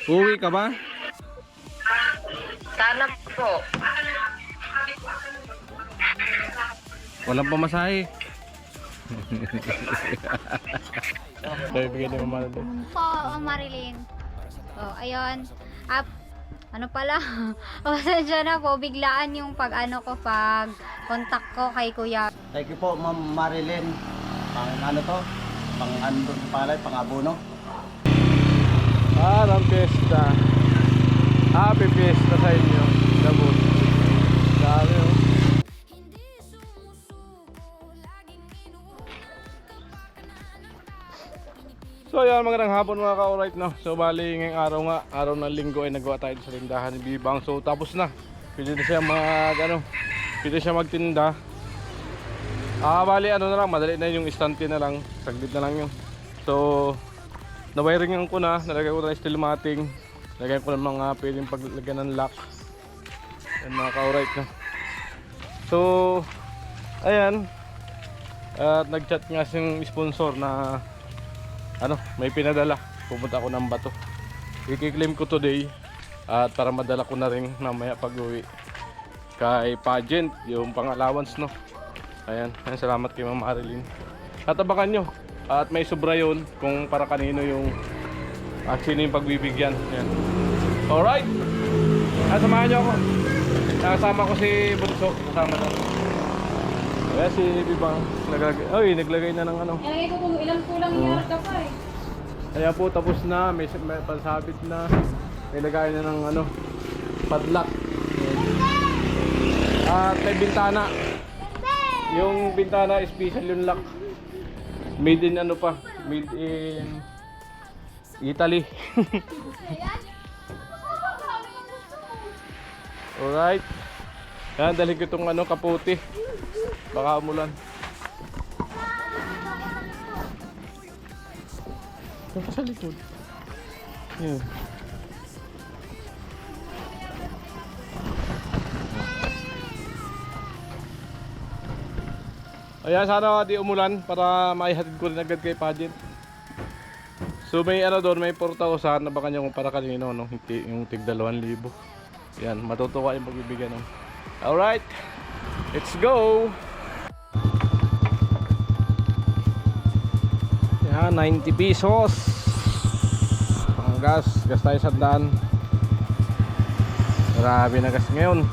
Uwi ka ba? Sana po. Walang pamasahe. Dahil bigyan ni Mama Marilyn. Po, Marilyn. Oh, ayun. Ano pala? Pasensya na po, biglaan yung pag contact ko kay Kuya. Thank you po, Ma'am Marilyn. Pang ano to? Pang ano to sa palay, pang abono. Ang piyesta. Happy piyesta sa inyo. Gabon. Sabi oh. So yan, magandang hapon mga ka-alright no. So bali ngayong araw nga, araw ng linggo ay nagawa tayo sa tindahan ni Bibang. So tapos na. Pwede na siya pwede siya magtinda. Bali ano na lang, madali na yung istante na lang. Saglit na lang yun. So na-wiringan ko na, nalagay ko na steel matting. Lagyan ko ng mga pwedeng paglagyan ng lock. Yan mga ka-alright no. So ayan. At nag-chat nga yung sponsor na may pinadala. Pupunta ako ng Bato. I-claim ko today at para madala ko na rin mamaya pag-uwi kay Pageant, yung pang-allowance no. Ayan, salamat kay Ma'am Marilyn. At abangan nyo. At may sobra yun kung para kanino yung sino yung pagbibigyan. Ayan. Alright. Samahan nyo ako. Nakasama ko si Bunso. Kasama na. Kaya si Bibang naglagay na ng ano. Ilagay ko kung ilang kulang yarda pa eh. Kaya po tapos na, may pansabit na. May lagay na ng padlock. At may bintana. Yung bintana special yung lock. Made in made in Italy. Alright. Yan, dalhin ko itong kaputi. Baka umulan. Ito sa likod. Yan. Ayan, sana di umulan para maihatid ko rin agad kay Pageant. So may doon, may 4,000 na baka niya kung para kanino, no? Yung tig 2,000. Yan, matutuwa yung pagbibigyan. No? Alright, let's go! Yan, 90 pesos. Ang gas tayo 100. Grabe na gas ngayon.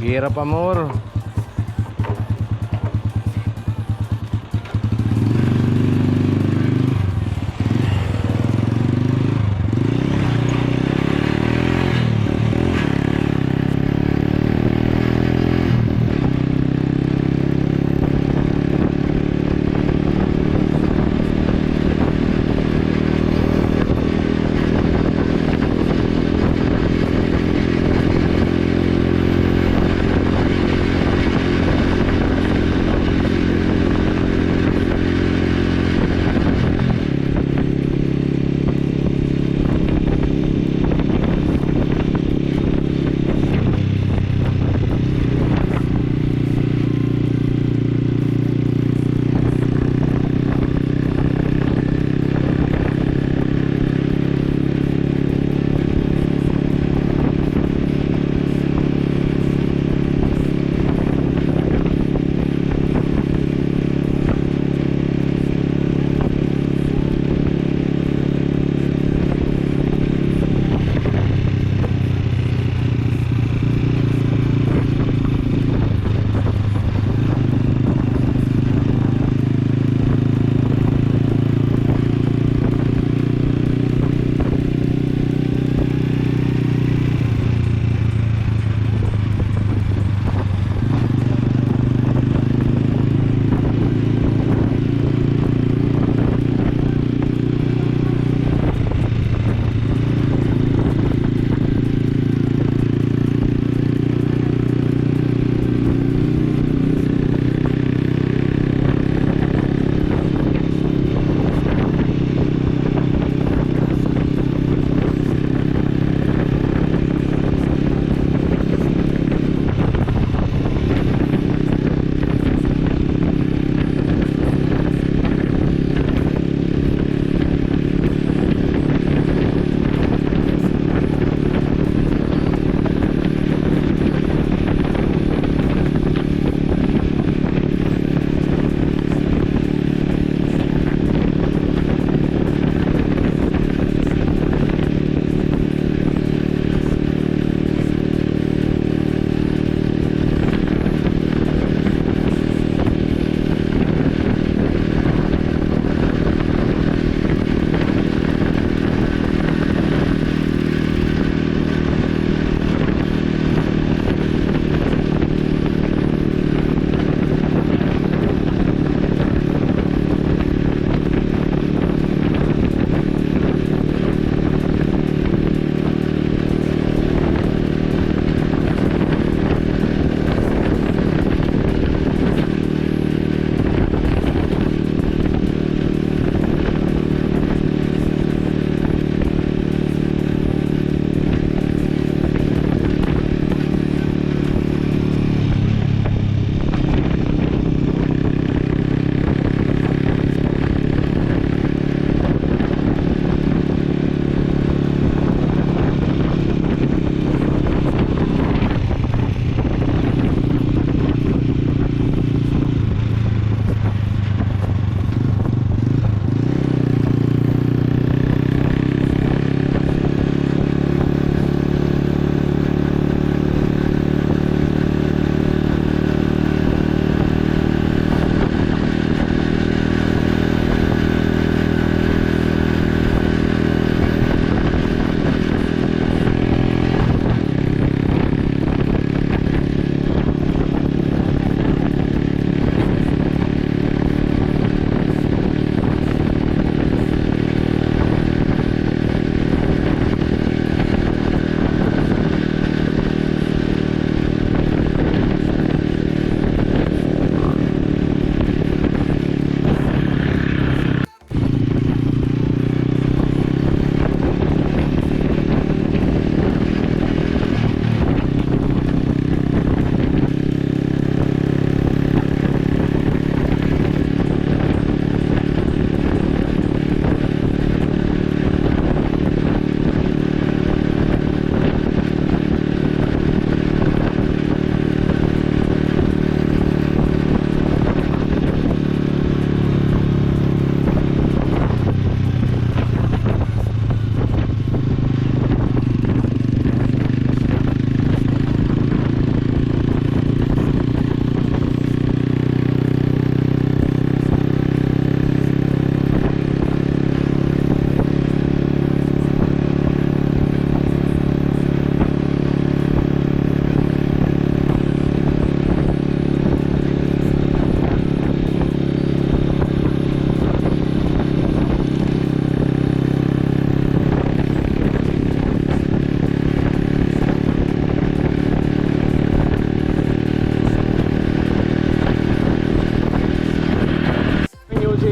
Hirap amor.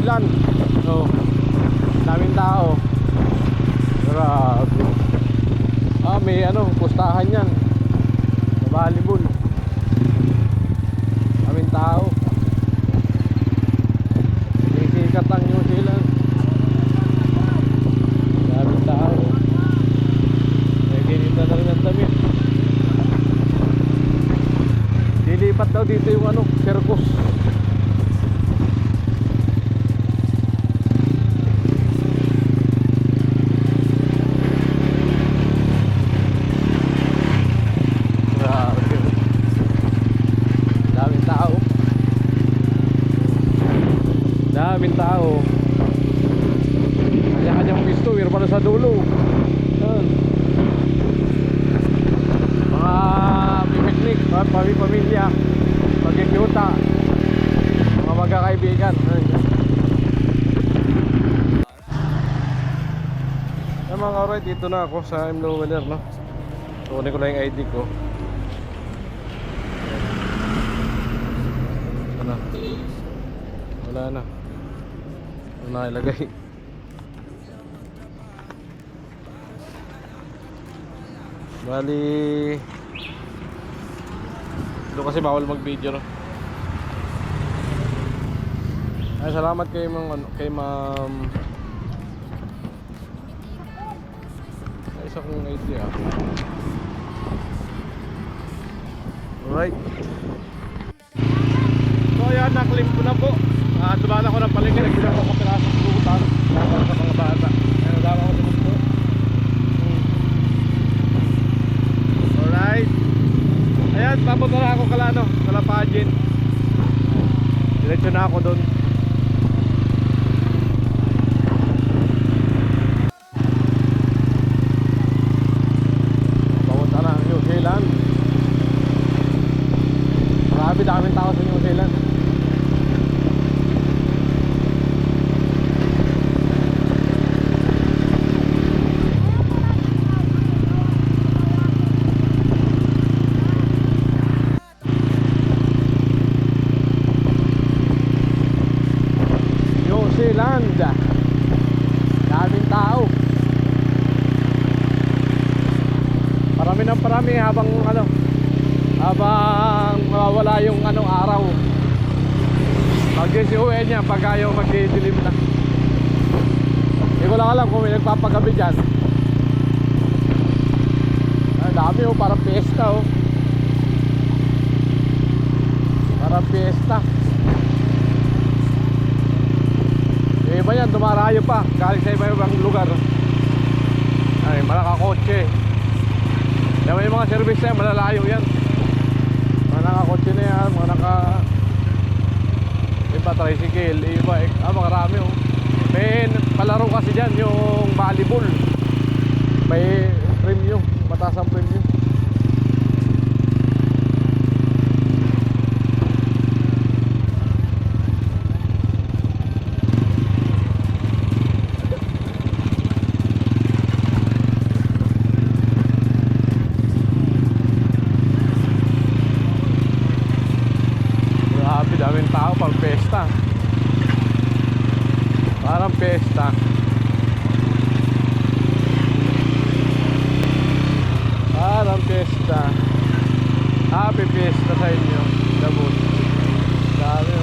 Zealand. So, daming tao. Grabe. May ano, pustahan yan. Volleyball. Daming tao. Sikat ang New Zealand. Daming tao. Kinita na rin ang damit. Dilipat daw dito yung ano, circus. Grabe. Daming tao. Daming tao. Kanya-kanyang pisto, meron pala sa dulo. Yan. Mga pipiknik, pamilya, magkikyuta, mga magkakaibigan. Yan mga alright, dito na ako sa MLO Weller, no? Kunin ko na yung ID ko. Ano? Wala na. Ano na ilagay? Bali doon kasi bawal mag-video, no? Ay, salamat kay ma'am. Ay, isa kong idea. Alright. So ayan, na-claim ko na po. Dumaan ako ng palengke, nagbilang ako kapirasong bukutan para sa mga bata. Ayan, dama ko din po. Alright. Ayan, papunta na ako Kalapagin. Diretso na ako doon. Papunta na New Zealand. Marami, daming tao sa New Zealand. Daming tao. Parami habang mawawala yung araw. Mag-uwi niya pag ayaw mag-dilim na. Hindi ko lang alam kung may nagpapagabi dyan. Dami parang fiesta Parang fiesta. Iba yan, dumarayo pa galing sa iba-ibang lugar. Ay, malakakotse. Yan, may mga service na yan, malalayo yan. Mga nakakotse na yan, mga iba tricycle, iba, makarami May palaro kasi dyan, yung volleyball. May premium, mataas ang premium. Daming tao pang pesta. Parang pesta. Parang pesta. Happy pesta sa inyo. Dabot. Dami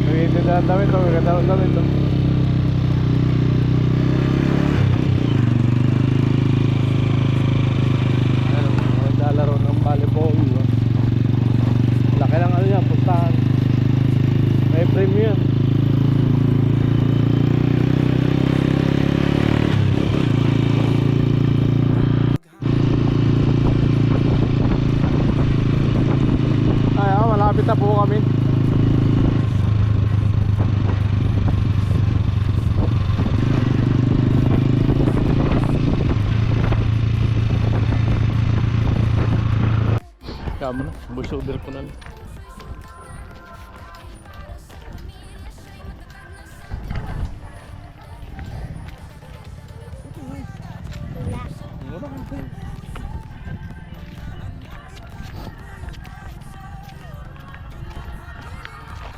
Nagiganda dami ito. Nagiganda dami ito. Maglalaro ng volleyball. Laki lang yan, pustahan. May premium. Ay, malapit na po kami. Kamo na, voice over ko na.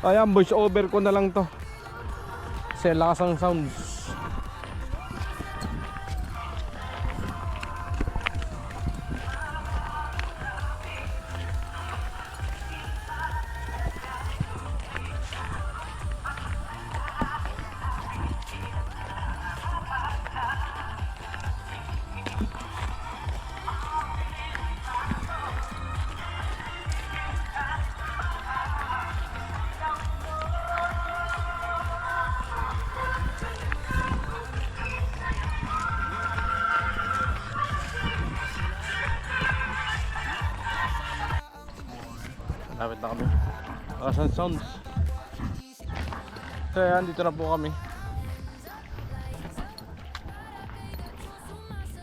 Ayan, voice over ko na lang to. kasi ang lakas ng sounds. Lapit na kami. Lakas ng sounds. So yan, dito na po kami.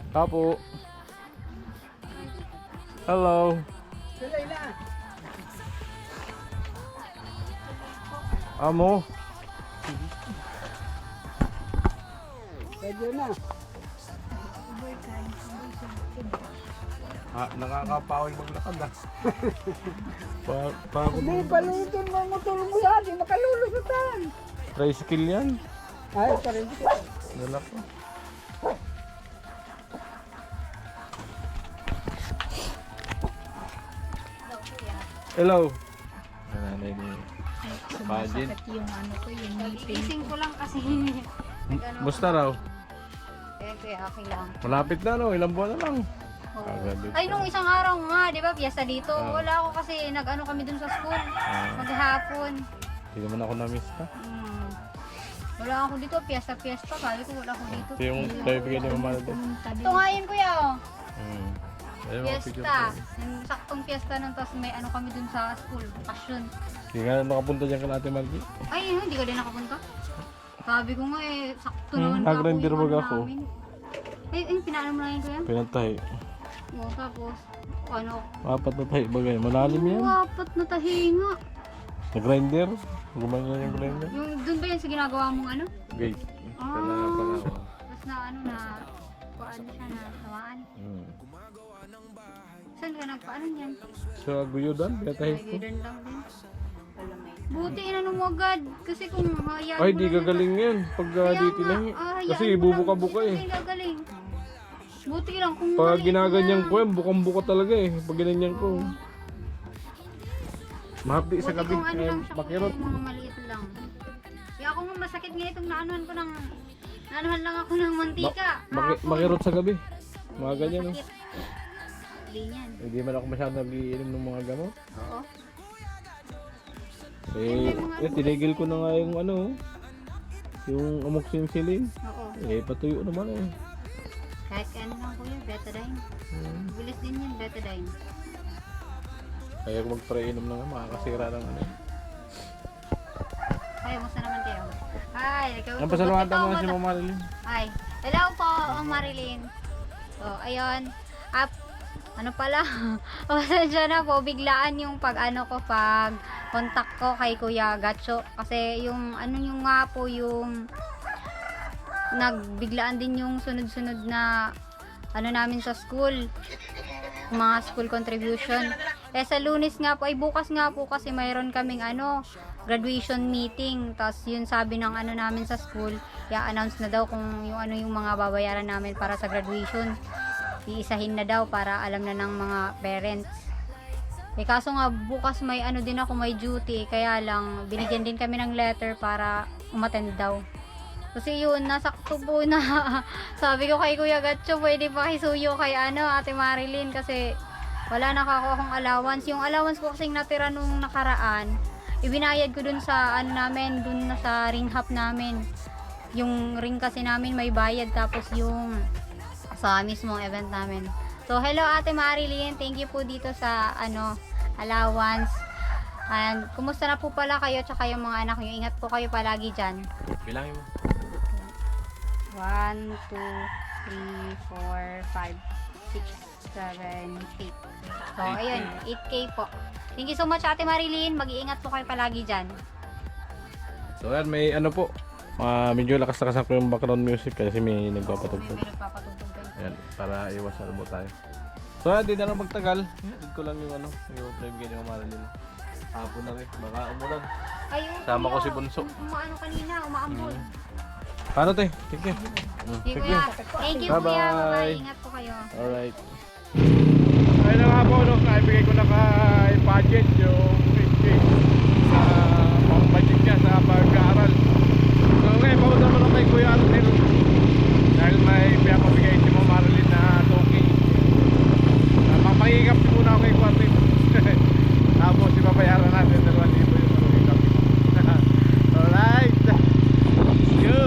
Tapo. Hello. Amo. Pwede na. Nakakapaway maglakad ah. Hindi, palutin mo ang motor mo yan. Di makalulusutan. Tricycle yan. Ay, parin. Dala ko. Hello. Nanay ni Majid. Yung ano ko, yung meeting. Gising ko lang kasi. Musta raw? Eh, kaya okay lang. Malapit na no, ilang buwan na lang. Oo. Agad dito. Ay, nung isang araw nga, di ba, piyesta dito. Ah. Wala ako kasi nag-ano kami dun sa school. Maghapon. Hindi naman ako na-miss ka. Wala ako dito, piyesta-piyesta. Sabi ko, wala ako dito. Ito yung kaibigan ni Mama din. Ito nga yun, kuya, oh. Ayun, mga picture Piyesta. ko. Yung saktong piyesta nun, tapos may ano kami dun sa school, bakasyon. Hindi nga nakapunta dyan ka natin, Margie. Ay, hindi ka din nakapunta. Sabi ko nga sakto naman nag-render yung wag ano ako. namin. Pinaano mo lang yun, kuya? Pinatay. Oo, tapos, ano, Apat na tayo bagay. Malalim yan. apat na tahinga. Nag-grinder. Gumanya yung grinder. Yung dun ba yun sa ginagawa mong ano? Gate. Ah. Panawa. Tapos na ano na, paano siya na tamaan. Saan ka nagpaano niyan? So, aguyudan. Pinatay ko. Nagigdan lang din. Buti inano mo agad. Kasi kung hayaan Ay, mo di lang yan, gagaling yan. Pag dito na kasi bubuka-buka eh. Hindi gagaling. Buti lang kung Pag maliit ginaganyan lang. ko yan, bukang-buka talaga eh. Pag ginanyan ko. Mahapdi sa Buti gabi. kung ano lang siya, Makirot. kung mga maliit lang. Kaya ako nga masakit nga itong naanuhan ko ng naanuhan lang ako ng mantika. Hapon. Makirot sa gabi. Mga ganyan no. Masakit. Hindi yan. Hindi man ako masyadong nagiinom ng mga gamot. Oo. Tinigil ko na nga yung ano. Yung amoxicillin. Oo. Patuyo naman eh. Kahit ano lang kuya, betadine. Bilis din yan, betadine. Kaya kung magpare-inom na nga, makakasira ng ano. Ay, musta naman kayo? Hi, Ang pasalamatan mo na si Mama Marilyn. Hi. Hello po, Marilyn. So, ayun. Ano pala? Pasensya na po, biglaan yung pag contact ko kay Kuya Gacho. Kasi yung ano yung nga po yung nagbiglaan din yung sunod-sunod na ano namin sa school. Mga school contribution. Sa Lunes nga po, ay bukas nga po kasi mayroon kaming graduation meeting. Tapos yun sabi ng ano namin sa school, i-announce na daw kung yung ano yung mga babayaran namin para sa graduation. Iisahin na daw para alam na ng mga parents. Kaso nga bukas may din ako, may duty, kaya lang binigyan din kami ng letter para umattend daw. Kasi yun, nasakto po na sabi ko kay Kuya Gatcho, pwede pa kisuyo kay Ate Marilyn kasi wala nakakuha akong allowance. Yung allowance ko kasing natira nung nakaraan, ibinayad ko dun sa namin, dun na sa ring hop namin. Yung ring kasi namin may bayad, tapos yung sa mismong event namin. So, hello Ate Marilyn, thank you po dito sa allowance. And kumusta na po pala kayo tsaka yung mga anak nyo? Ingat po kayo palagi dyan. Bilangin mo. 1, 2, 3, 4, 5, 6, 7, 8. So, ayun, 8K po. Thank you so much Ate Marilyn. Mag-iingat po kayo palagi dyan. So yan, may po. Medyo lakas-lakasan ko yung background music kasi may nagpapatugtog. May nagpapatugtog kayo. Ayan, para iwas na mo tayo. So yan, di na lang magtagal. Hindi ko lang yung yung preview ni Marilyn. Hapon na rin, baka umulan. Ayun. Sama ko si Bunso. Umaano kanina, umaambol. Paano te? Thank you. Okay, Thank you. kuya. Thank you, Bye-bye. kuya. Bye-bye. Ingat po kayo. Alright. Ayun na nga po, no? Naibigay ko na kay budget yung 50 sa pang-budget niya sa pag-aaral. So ngayon, papunta mo na kay Kuya Arnel dahil may pinapabigay si Ma'am Marilyn na token. Mapangikap muna ako kay Kuya Arnel. Tapos ipapayaran natin 2,000 yung pangikap. Alright. Yo!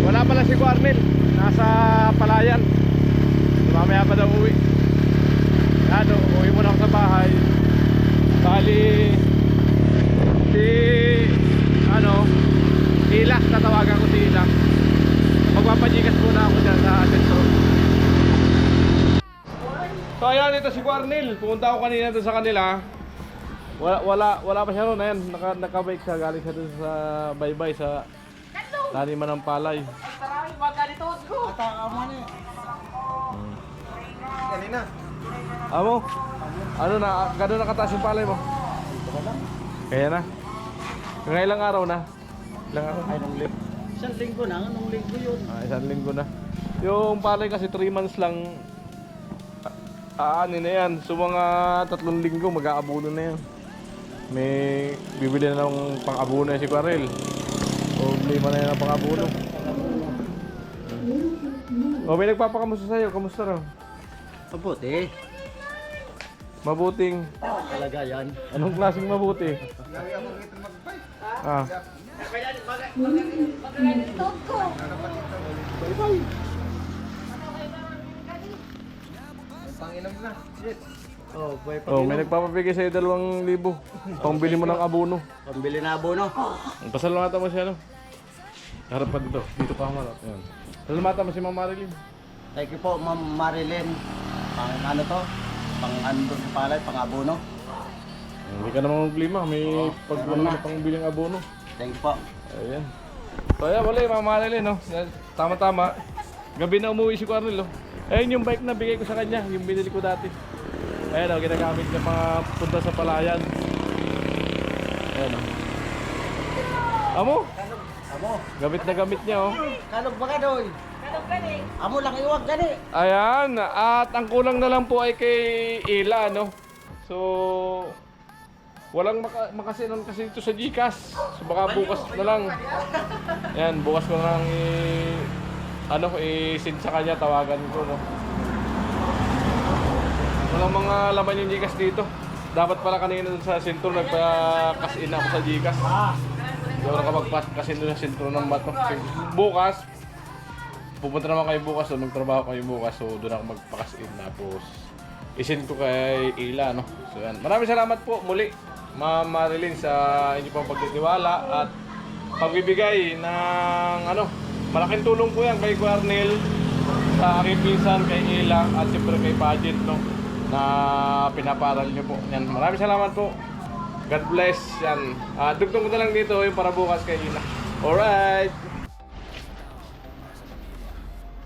Wala pala si Kuya Arnel. Nasa Palayan. Mamaya pa daw uwi. Ano, uwi muna ako sa bahay. Bali si Ila, tatawagan ko si Ila. Magpapajikas muna ako dyan sa sentro. So ayan, ito si Quarnil. Pumunta ako kanina doon sa kanila. Wala pa siya ron. Ayan, nakabike siya. Galing siya doon sa baybay sa taniman ng palay. Kanina. Amo? Ano na? Gano'n nakataas yung palay mo? Kaya na? Yung ilang araw na? Ilang araw? Ay, nung linggo. Isang linggo na, anong linggo yun? Isang linggo na. Yung palay kasi 3 months lang. Ano na yan? So mga 3 linggo mag-aabuno na yan. May bibili na ng pang-abuno si Quarel. O lima na yan ng pang-abuno. O may nagpapakamusta sa'yo. Kamusta raw? Mabuti. Mabuting. Talaga yan. Anong klaseng mabuti? Ah. Oh, boy, Oh, may nagpapabigay sa'yo 2,000. Pangbili mo ng abono. pambili na abono. Pasalamatan mo siya, no? Harap pa dito. Dito pa harap. Ayan. Pasalamatan mo si Ma'am Marilyn. Thank you po, Ma'am Marilyn. Pang ano to? Pang ano doon sa palay, pang abono. Hindi ka naman problema. May pagbuno na pangbiling abono. Thank you po. Ayan. So ayan, wala yung Ma'am Marilyn, no? Tama-tama. Gabi na umuwi si Quarnel, no? Ayun yung bike na bigay ko sa kanya. Yung binili ko dati. Ayan, oh, ginagamit niya mga punta sa Palayan. Ayan, oh. Amo? Amo, Gamit na gamit niya, oh. kanog ba ka doy? Amo lang iwag gani. Ayan, at ang kulang na lang po ay kay Ila, no? So, walang makasinon kasi ito sa Gcash. So, baka bukas na lang. Ayan, bukas ko na lang i-send sa kanya, tawagan ko, no? Walang mga laman yung Gcash dito. Dapat pala kanina dun sa sentro nagpa-cash in ako sa Gcash. Hindi ako nakapag-cash in dun sa sentro ng Bato. So, bukas, pupunta naman kayo bukas, so magtrabaho kayo bukas, so doon ako magpa-cash in. Tapos, isend ko kay Ila, no? So yan. Maraming salamat po muli, Ma'am Marilyn, sa inyo pong pagtitiwala at pagbibigay ng malaking tulong po yan kay Quarnel, sa aking pinsan, kay Ila, at siyempre kay Budget, no? Na pinaparal niyo po. Yan. Maraming salamat po. God bless. Yan. Dugtong ko na lang dito yung para bukas kay Ila. Alright.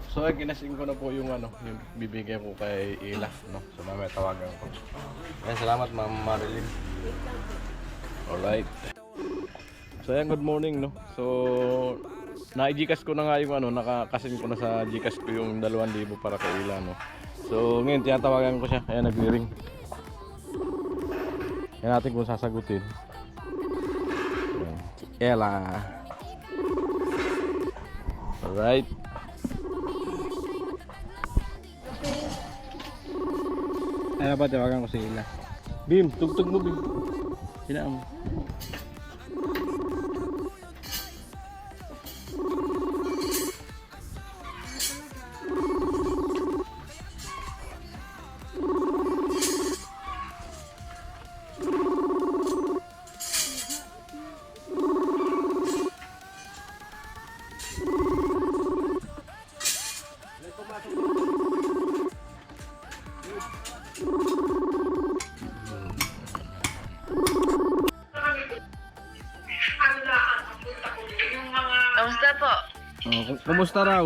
So ay ginasing ko na po yung yung bibigay ko kay Ila, no. So mamaya tawagan ko. Ayan, salamat Ma'am Marilyn. Alright. So ayan, good morning, no. So na-Gcash ko na nga yung nakakasin ko na sa Gcash ko yung 2,000 para kay Ila, no. So ngayon tinatawagan ko siya. Ayan, nagri-ring. Yan natin kung sasagutin. Ayan. Ela. Alright. Ano ba, tawagan ko si Ila. Bim, tugtog mo, Bim. Hinaan mo. Kamusta po? Oh, kumusta raw?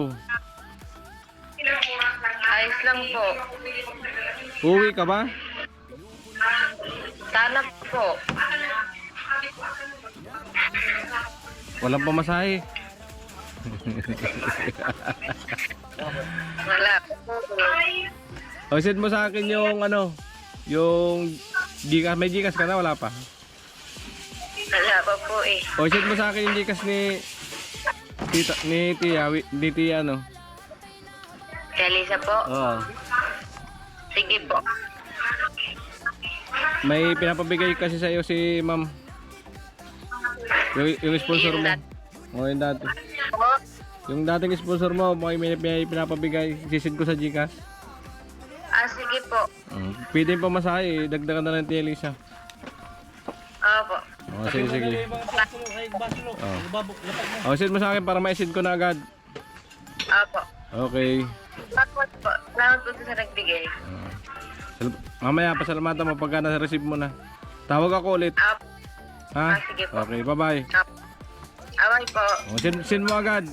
Ayos lang po. Uwi ka ba? Sana po. Walang pamasahe. Wala. O, send mo sa akin yung ano, yung Gcash. May Gcash ka na? Wala pa. Wala pa po eh. O, send mo sa akin yung Gcash ni Tita, ni Tia, ni Tia ano. Kaya Lisa po. Oo. Sige po. May pinapabigay kasi sa iyo si Ma'am. Yung sponsor mo. O, yung dati. Po. Yung dating sponsor mo, may pinapabigay. Sisend ko sa Gcash. Sige po. Pwede pa masahe, dagdagan na lang Tia Lisa. Opo. O, sige, sige. O, send mo sa akin para ma-send ko na agad. Opo. Okay. Salamat po. Salamat po sa nagbigay. Mamaya, pasalamatan mo pagka nasa-receive mo na. Tawag ako ulit. Opo. Ha? Sige po. Okay, bye-bye. Opo. Away po. O, send mo agad.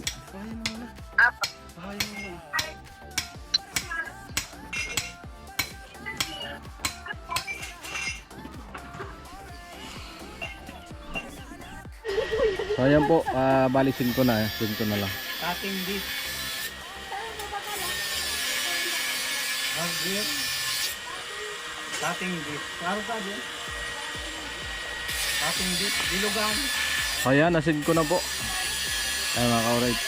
Opo. So, ayan po. Bali, send ko na. Send ko na lang. Cutting this. Cutting this. Klaro ka din. Cutting this. Dilugan. Ayan, na-send ko na po. Ayan mga ka-alright.